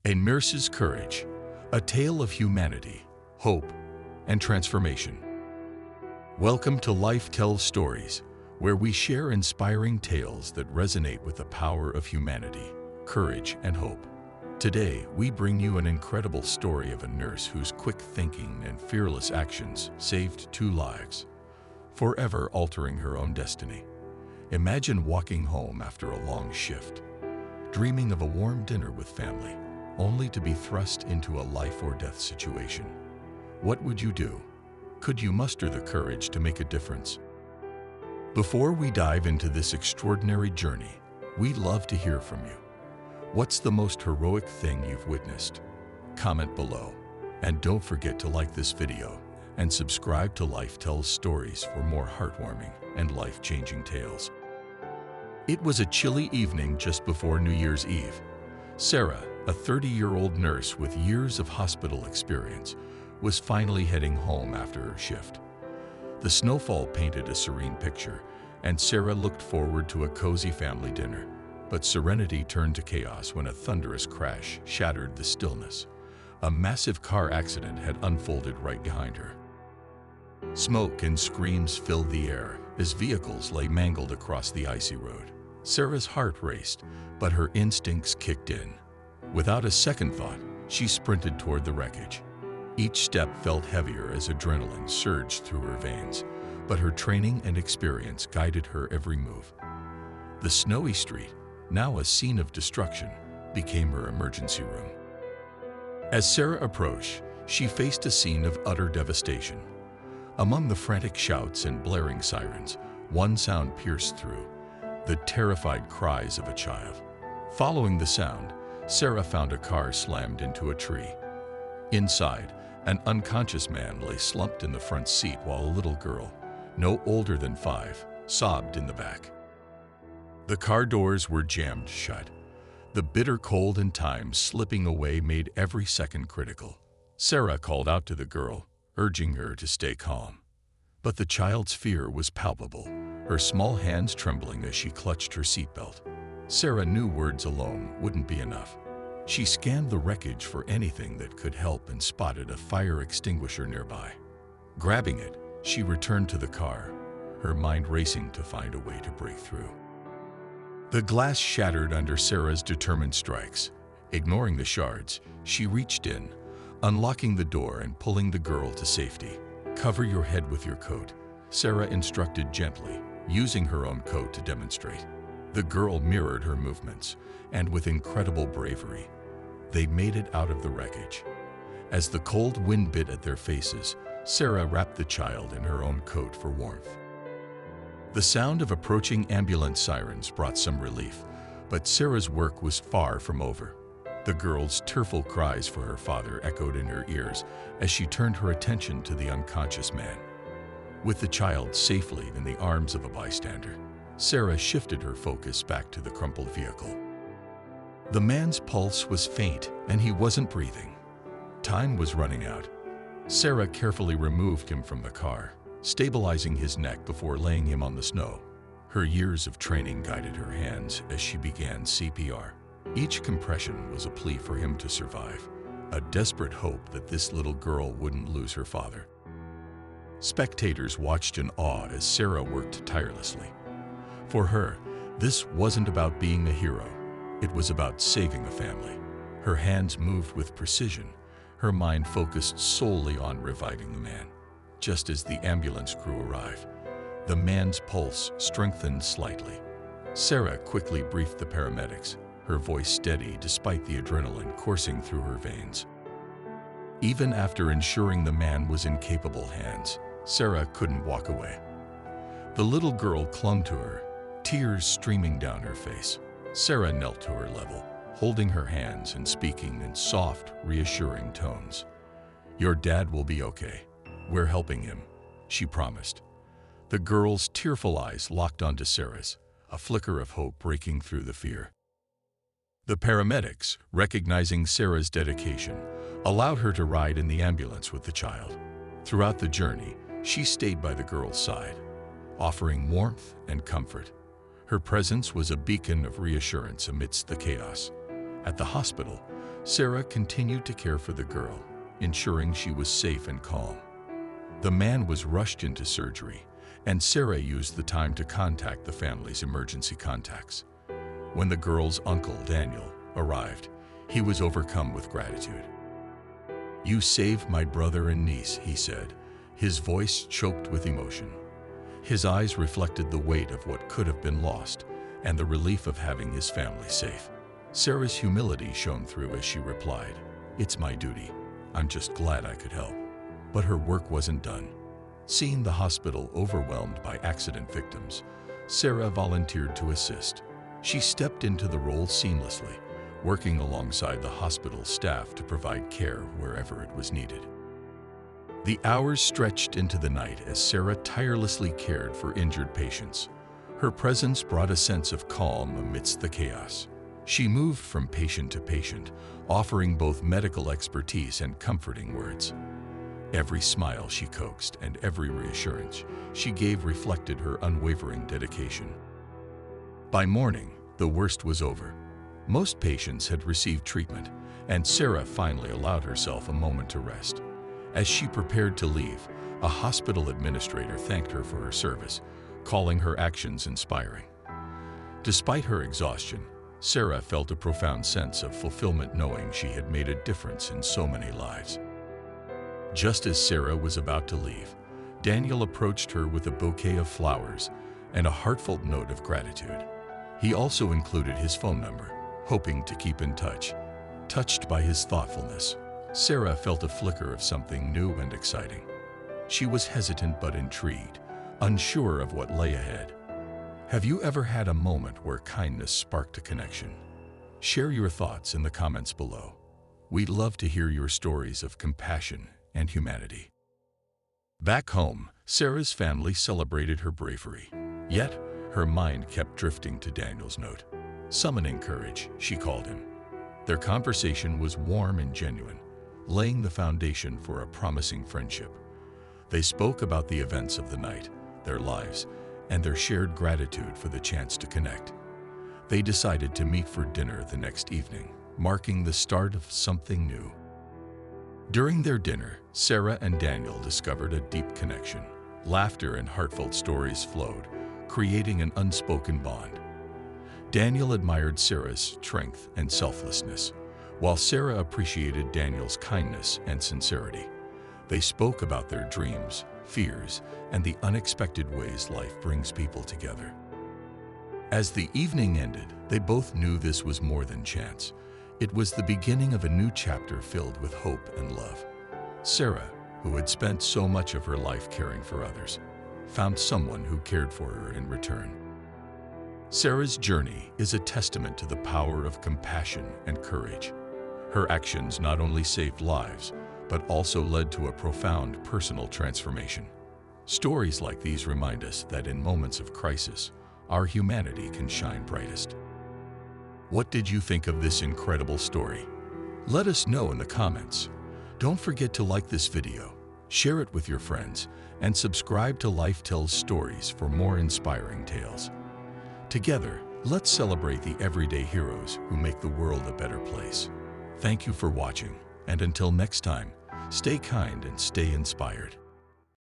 A Nurse's Courage, a tale of humanity, hope, and transformation. Welcome to Life Tells Stories, where we share inspiring tales that resonate with the power of humanity, courage, and hope. Today, we bring you an incredible story of a nurse whose quick thinking and fearless actions saved 2 lives, forever altering her own destiny. Imagine walking home after a long shift, dreaming of a warm dinner with family, only to be thrust into a life-or-death situation. What would you do? Could you muster the courage to make a difference? Before we dive into this extraordinary journey, we'd love to hear from you. What's the most heroic thing you've witnessed? Comment below. And don't forget to like this video and subscribe to Life Tells Stories for more heartwarming and life-changing tales. It was a chilly evening just before New Year's Eve. Sarah, a 30-year-old nurse with years of hospital experience, was finally heading home after her shift. The snowfall painted a serene picture, and Sarah looked forward to a cozy family dinner. But serenity turned to chaos when a thunderous crash shattered the stillness. A massive car accident had unfolded right behind her. Smoke and screams filled the air as vehicles lay mangled across the icy road. Sarah's heart raced, but her instincts kicked in. Without a second thought, she sprinted toward the wreckage. Each step felt heavier as adrenaline surged through her veins, but her training and experience guided her every move. The snowy street, now a scene of destruction, became her emergency room. As Sarah approached, she faced a scene of utter devastation. Among the frantic shouts and blaring sirens, one sound pierced through: the terrified cries of a child. Following the sound, Sarah found a car slammed into a tree. Inside, an unconscious man lay slumped in the front seat while a little girl, no older than 5, sobbed in the back. The car doors were jammed shut. The bitter cold and time slipping away made every second critical. Sarah called out to the girl, urging her to stay calm. But the child's fear was palpable, her small hands trembling as she clutched her seatbelt. Sarah knew words alone wouldn't be enough. She scanned the wreckage for anything that could help and spotted a fire extinguisher nearby. Grabbing it, she returned to the car, her mind racing to find a way to break through. The glass shattered under Sarah's determined strikes. Ignoring the shards, she reached in, unlocking the door and pulling the girl to safety. "Cover your head with your coat," Sarah instructed gently, using her own coat to demonstrate. The girl mirrored her movements, and with incredible bravery, they made it out of the wreckage. As the cold wind bit at their faces, Sarah wrapped the child in her own coat for warmth. The sound of approaching ambulance sirens brought some relief, but Sarah's work was far from over. The girl's tearful cries for her father echoed in her ears as she turned her attention to the unconscious man. With the child safely in the arms of a bystander, Sarah shifted her focus back to the crumpled vehicle. The man's pulse was faint and he wasn't breathing. Time was running out. Sarah carefully removed him from the car, stabilizing his neck before laying him on the snow. Her years of training guided her hands as she began CPR. Each compression was a plea for him to survive, a desperate hope that this little girl wouldn't lose her father. Spectators watched in awe as Sarah worked tirelessly. For her, this wasn't about being a hero. It was about saving a family. Her hands moved with precision, her mind focused solely on reviving the man. Just as the ambulance crew arrived, the man's pulse strengthened slightly. Sarah quickly briefed the paramedics, her voice steady despite the adrenaline coursing through her veins. Even after ensuring the man was in capable hands, Sarah couldn't walk away. The little girl clung to her, tears streaming down her face. Sarah knelt to her level, holding her hands and speaking in soft, reassuring tones. "Your dad will be okay. We're helping him," she promised. The girl's tearful eyes locked onto Sarah's, a flicker of hope breaking through the fear. The paramedics, recognizing Sarah's dedication, allowed her to ride in the ambulance with the child. Throughout the journey, she stayed by the girl's side, offering warmth and comfort. Her presence was a beacon of reassurance amidst the chaos. At the hospital, Sarah continued to care for the girl, ensuring she was safe and calm. The man was rushed into surgery, and Sarah used the time to contact the family's emergency contacts. When the girl's uncle, Daniel, arrived, he was overcome with gratitude. "You saved my brother and niece," he said, his voice choked with emotion. His eyes reflected the weight of what could have been lost and the relief of having his family safe. Sarah's humility shone through as she replied, "It's my duty. I'm just glad I could help." But her work wasn't done. Seeing the hospital overwhelmed by accident victims, Sarah volunteered to assist. She stepped into the role seamlessly, working alongside the hospital staff to provide care wherever it was needed. The hours stretched into the night as Sarah tirelessly cared for injured patients. Her presence brought a sense of calm amidst the chaos. She moved from patient to patient, offering both medical expertise and comforting words. Every smile she coaxed and every reassurance she gave reflected her unwavering dedication. By morning, the worst was over. Most patients had received treatment, and Sarah finally allowed herself a moment to rest. As she prepared to leave, a hospital administrator thanked her for her service, calling her actions inspiring. Despite her exhaustion, Sarah felt a profound sense of fulfillment knowing she had made a difference in so many lives. Just as Sarah was about to leave, Daniel approached her with a bouquet of flowers and a heartfelt note of gratitude. He also included his phone number, hoping to keep in touch. Touched by his thoughtfulness, Sarah felt a flicker of something new and exciting. She was hesitant but intrigued, unsure of what lay ahead. Have you ever had a moment where kindness sparked a connection? Share your thoughts in the comments below. We'd love to hear your stories of compassion and humanity. Back home, Sarah's family celebrated her bravery. Yet, her mind kept drifting to Daniel's note. Summoning courage, she called him. Their conversation was warm and genuine, laying the foundation for a promising friendship. They spoke about the events of the night, their lives, and their shared gratitude for the chance to connect. They decided to meet for dinner the next evening, marking the start of something new. During their dinner, Sarah and Daniel discovered a deep connection. Laughter and heartfelt stories flowed, creating an unspoken bond. Daniel admired Sarah's strength and selflessness, while Sarah appreciated Daniel's kindness and sincerity. They spoke about their dreams, fears, and the unexpected ways life brings people together. As the evening ended, they both knew this was more than chance. It was the beginning of a new chapter filled with hope and love. Sarah, who had spent so much of her life caring for others, found someone who cared for her in return. Sarah's journey is a testament to the power of compassion and courage. Her actions not only saved lives, but also led to a profound personal transformation. Stories like these remind us that in moments of crisis, our humanity can shine brightest. What did you think of this incredible story? Let us know in the comments. Don't forget to like this video, share it with your friends, and subscribe to Life Tells Stories for more inspiring tales. Together, let's celebrate the everyday heroes who make the world a better place. Thank you for watching, and until next time, stay kind and stay inspired.